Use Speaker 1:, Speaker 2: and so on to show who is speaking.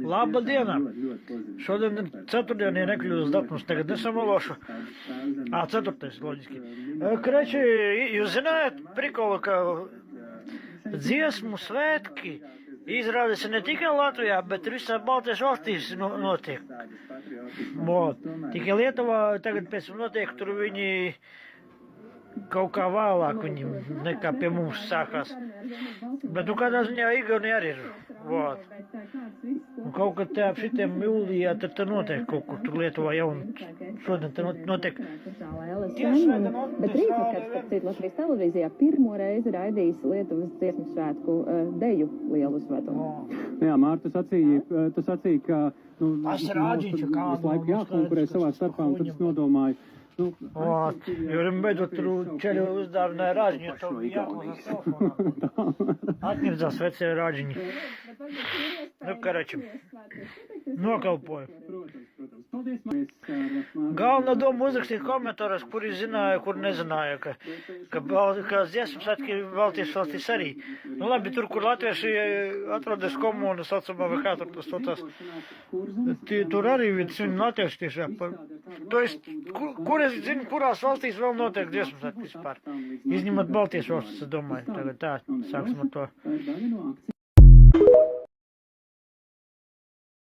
Speaker 1: Laba diena! Šodien ir ceturtdiena, ja nekļūst datums, tagad nesamalošu. Ceturtais, loģiski. Kreči, jūs zinājāt, prikolu, ka dziesmu svētki izrādās ne tikai Latvijā, bet visā Baltijas valstīs notiek. Tikai Lietuvā tagad pēc notiek, tur viņi kaut kā vēlāk viņi nekā pie mums sākās. Bet kādā ziņā Igaunija arī ir. Kaut kad te ap šitiem jūlijā tad notiek kaut kur tur Lietuvā jau un šodien te notiek.
Speaker 2: Bet rīt nekad, starp citu, Latvijas televīzijā pirmo reizi raidījis Lietuvas dziesmu svētku deju lielu uzvedumu.
Speaker 3: Jā, Mārta, tu sacīji, ka visu laiku jākonkurē savā starpā, un tad es nodomāju,
Speaker 1: Jo beidzot tur ceļu uzdāvināja rāģiņu, to jāklausās telefonā. Atņemdzās vecie rāģiņi. Karači, nokalpoju. Galvenā doma uzrakstīt komentāros, kuri zināja, kur nezināja, ka dziesmu svētki Baltijas valstīs arī. Labi, tur, kur latvieši atrodas komūna, saucamā vai kā tur tas tās, tur arī viņi latvieši tiešām. To es, kur es zinu, kurās valstīs vēl notiek dziesmu svētki vispār. Izņemot Baltijas valstis, es domāju. Tagad tā, sāksim ar to.